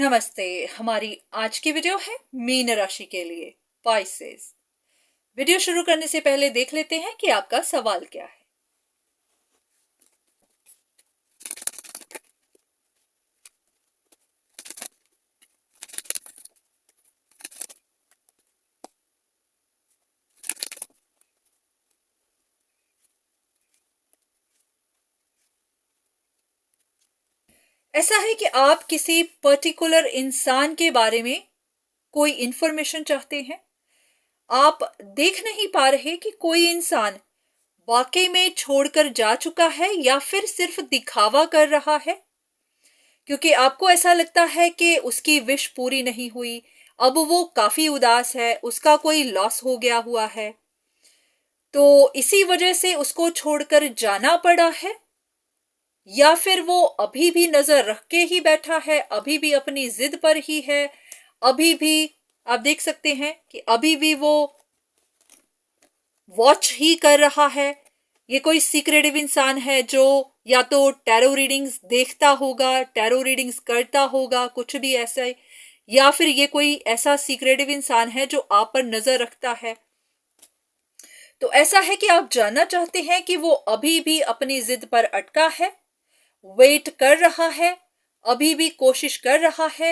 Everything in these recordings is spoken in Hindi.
नमस्ते। हमारी आज की वीडियो है मीन राशि के लिए, स्पाइसेस। वीडियो शुरू करने से पहले देख लेते हैं कि आपका सवाल क्या है। ऐसा है कि आप किसी पर्टिकुलर इंसान के बारे में कोई इंफॉर्मेशन चाहते हैं। आप देख नहीं पा रहे कि कोई इंसान वाकई में छोड़कर जा चुका है या फिर सिर्फ दिखावा कर रहा है, क्योंकि आपको ऐसा लगता है कि उसकी विश पूरी नहीं हुई। अब वो काफी उदास है, उसका कोई लॉस हो गया हुआ है, तो इसी वजह से उसको छोड़कर जाना पड़ा है। या फिर वो अभी भी नजर रख के ही बैठा है, अभी भी अपनी जिद पर ही है, अभी भी आप देख सकते हैं कि अभी भी वो वॉच ही कर रहा है। ये कोई सीक्रेटिव इंसान है जो या तो टैरो रीडिंग्स देखता होगा, टैरो रीडिंग्स करता होगा, कुछ भी ऐसा है, या फिर ये कोई ऐसा सीक्रेटिव इंसान है जो आप पर नजर रखता है। तो ऐसा है कि आप जानना चाहते हैं कि वो अभी भी अपनी जिद पर अटका है, वेट कर रहा है, अभी भी कोशिश कर रहा है,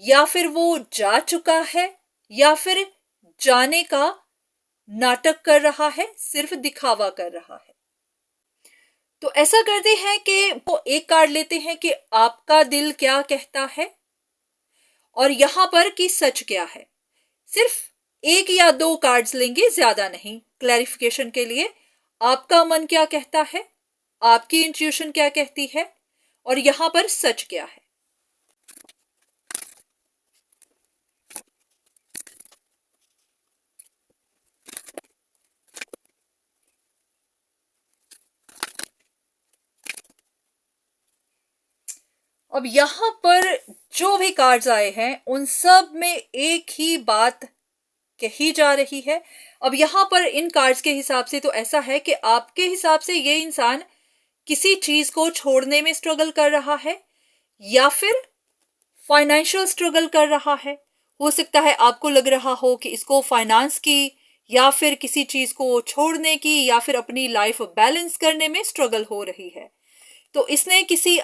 या फिर वो जा चुका है, या फिर जाने का नाटक कर रहा है, सिर्फ दिखावा कर रहा है। तो ऐसा करते हैं कि वो एक कार्ड लेते हैं कि आपका दिल क्या कहता है, और यहां पर कि सच क्या है। सिर्फ एक या दो कार्ड्स लेंगे, ज्यादा नहीं, क्लैरिफिकेशन के लिए। आपका मन क्या कहता है, आपकी इंट्यूशन क्या कहती है, और यहां पर सच क्या है। अब यहां पर जो भी कार्ड्स आए हैं उन सब में एक ही बात कही जा रही है। अब यहां पर इन कार्ड्स के हिसाब से तो ऐसा है कि आपके हिसाब से ये इंसान किसी चीज को छोड़ने में स्ट्रगल कर रहा है, या फिर फाइनेंशियल स्ट्रगल कर रहा है। हो सकता है आपको लग रहा हो कि इसको फाइनेंस की या फिर किसी चीज को छोड़ने की या फिर अपनी लाइफ बैलेंस करने में स्ट्रगल हो रही है। तो इसने किसी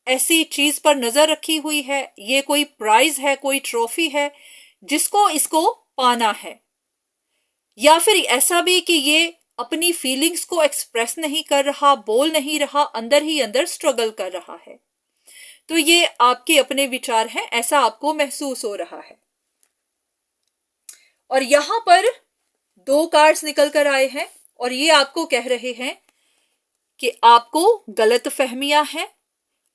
ऐसी चीज पर नजर रखी हुई है, ये कोई प्राइज है, कोई ट्रॉफी है जिसको इसको पाना है। या फिर ऐसा भी कि ये अपनी फीलिंग्स को एक्सप्रेस नहीं कर रहा, बोल नहीं रहा, अंदर ही अंदर स्ट्रगल कर रहा है। तो ये आपके अपने विचार हैं, ऐसा आपको महसूस हो रहा है। और यहां पर दो कार्ड्स निकल कर आए हैं और ये आपको कह रहे हैं कि आपको गलत फहमियां हैं,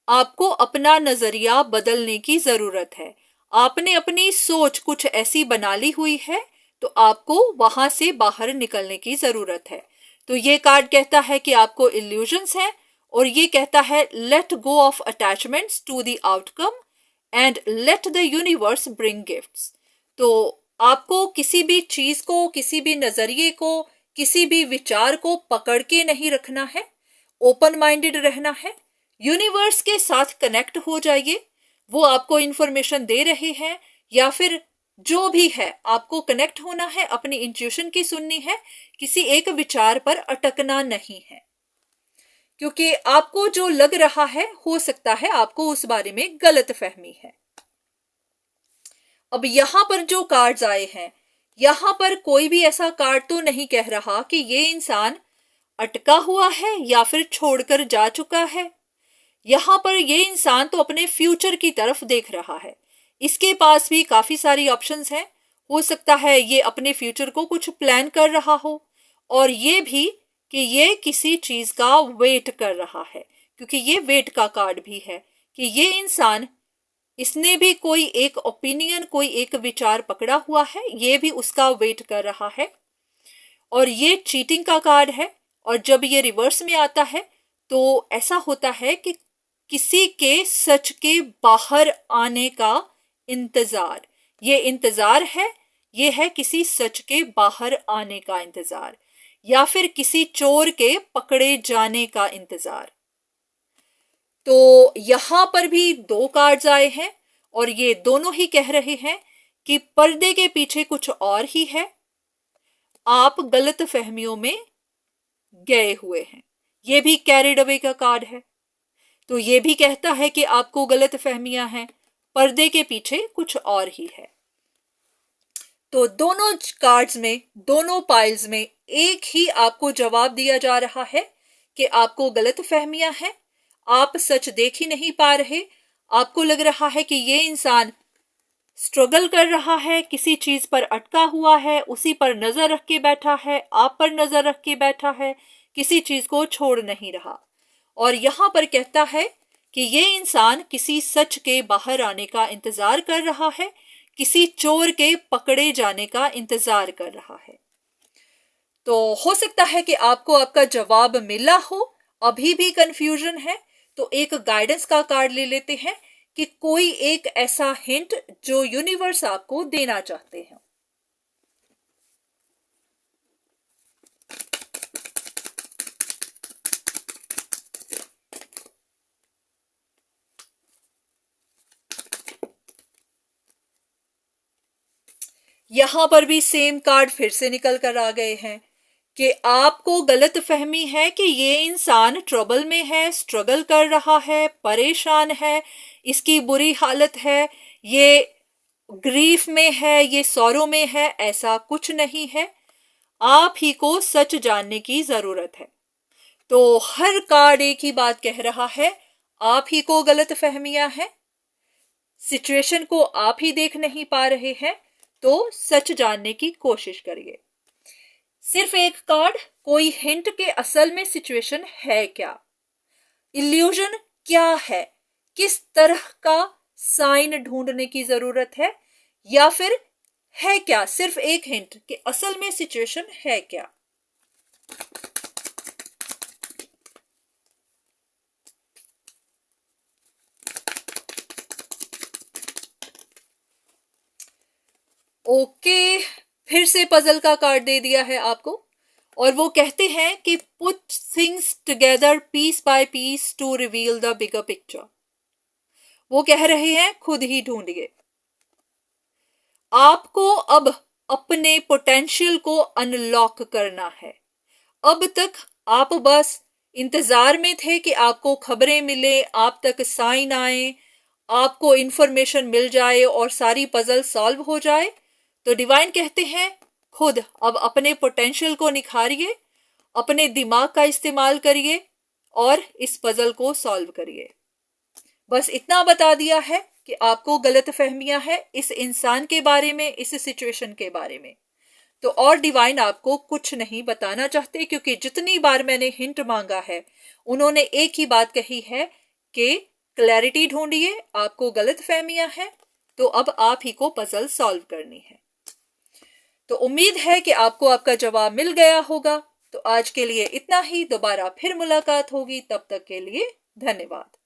आपको अपना नजरिया बदलने की जरूरत है। आपने अपनी सोच कुछ ऐसी बना ली हुई है, तो आपको वहां से बाहर निकलने की जरूरत है। तो ये कार्ड कहता है कि आपको इल्यूजन्स हैं, और ये कहता है let go of attachments to the outcome and let the universe bring gifts. तो आपको किसी भी चीज को, किसी भी नजरिए को, किसी भी विचार को पकड़ के नहीं रखना है, ओपन माइंडेड रहना है। यूनिवर्स के साथ कनेक्ट हो जाइए, वो आपको इंफॉर्मेशन दे रहे हैं, या फिर जो भी है आपको कनेक्ट होना है, अपनी इंट्यूशन की सुननी है, किसी एक विचार पर अटकना नहीं है। क्योंकि आपको जो लग रहा है, हो सकता है आपको उस बारे में गलत फहमी है। अब यहां पर जो कार्ड्स आए हैं, यहां पर कोई भी ऐसा कार्ड तो नहीं कह रहा कि ये इंसान अटका हुआ है या फिर छोड़कर जा चुका है। यहां पर ये इंसान तो अपने फ्यूचर की तरफ देख रहा है। इसके पास भी काफी सारी ऑप्शंस हैं। हो सकता है ये अपने फ्यूचर को कुछ प्लान कर रहा हो, और ये भी कि ये किसी चीज का वेट कर रहा है, क्योंकि ये वेट का कार्ड भी है कि ये इंसान, इसने भी कोई एक ओपिनियन, कोई एक विचार पकड़ा हुआ है, ये भी उसका वेट कर रहा है। और ये चीटिंग का कार्ड है, और जब ये रिवर्स में आता है तो ऐसा होता है कि किसी के सच के बाहर आने का इंतजार, ये इंतजार है, ये है किसी सच के बाहर आने का इंतजार, या फिर किसी चोर के पकड़े जाने का इंतजार। तो यहां पर भी दो कार्ड्स आए हैं, और ये दोनों ही कह रहे हैं कि पर्दे के पीछे कुछ और ही है, आप गलत फहमियों में गए हुए हैं। ये भी कैरिड अवे का कार्ड है, तो ये भी कहता है कि आपको गलत फहमियां हैं, पर्दे के पीछे कुछ और ही है। तो दोनों कार्ड्स में, दोनों पाइल्स में एक ही आपको जवाब दिया जा रहा है कि आपको गलत फहमियां हैं, आप सच देख ही नहीं पा रहे। आपको लग रहा है कि ये इंसान स्ट्रगल कर रहा है, किसी चीज पर अटका हुआ है, उसी पर नजर रख के बैठा है, आप पर नजर रख के बैठा है, किसी चीज को छोड़ नहीं रहा। और यहां पर कहता है कि ये इंसान किसी सच के बाहर आने का इंतजार कर रहा है, किसी चोर के पकड़े जाने का इंतजार कर रहा है। तो हो सकता है कि आपको आपका जवाब मिला हो, अभी भी कंफ्यूजन है, तो एक गाइडेंस का कार्ड ले लेते हैं कि कोई एक ऐसा हिंट जो यूनिवर्स आपको देना चाहते हैं। यहां पर भी सेम कार्ड फिर से निकल कर आ गए हैं कि आपको गलत फहमी है कि ये इंसान ट्रबल में है, स्ट्रगल कर रहा है, परेशान है, इसकी बुरी हालत है, ये ग्रीफ में है, ये सौरों में है। ऐसा कुछ नहीं है, आप ही को सच जानने की जरूरत है। तो हर कार्ड एक ही बात कह रहा है, आप ही को गलत फहमियां हैं, सिचुएशन को आप ही देख नहीं पा रहे हैं, तो सच जानने की कोशिश करिए। सिर्फ एक कार्ड, कोई हिंट के असल में सिचुएशन है क्या, इल्यूजन क्या है, किस तरह का साइन ढूंढने की जरूरत है, या फिर है क्या सिर्फ एक हिंट कि असल में सिचुएशन है क्या। ओके, फिर से पजल का कार्ड दे दिया है आपको, और वो कहते हैं कि put things together piece by piece to reveal the bigger picture. वो कह रहे हैं खुद ही ढूंढिए। आपको अब अपने पोटेंशियल को अनलॉक करना है। अब तक आप बस इंतजार में थे कि आपको खबरें मिले, आप तक साइन आए, आपको इंफॉर्मेशन मिल जाए और सारी पजल सॉल्व हो जाए। तो डिवाइन कहते हैं खुद अब अपने पोटेंशियल को निखारिए, अपने दिमाग का इस्तेमाल करिए और इस पजल को सॉल्व करिए। बस इतना बता दिया है कि आपको गलत फहमियां हैं इस इंसान के बारे में, इस सिचुएशन के बारे में। तो और डिवाइन आपको कुछ नहीं बताना चाहते, क्योंकि जितनी बार मैंने हिंट मांगा है उन्होंने एक ही बात कही है कि क्लैरिटी ढूंढिए, आपको गलत फहमियां हैं, तो अब आप ही को पजल सॉल्व करनी है। तो उम्मीद है कि आपको आपका जवाब मिल गया होगा। तो आज के लिए इतना ही, दोबारा फिर मुलाकात होगी, तब तक के लिए धन्यवाद।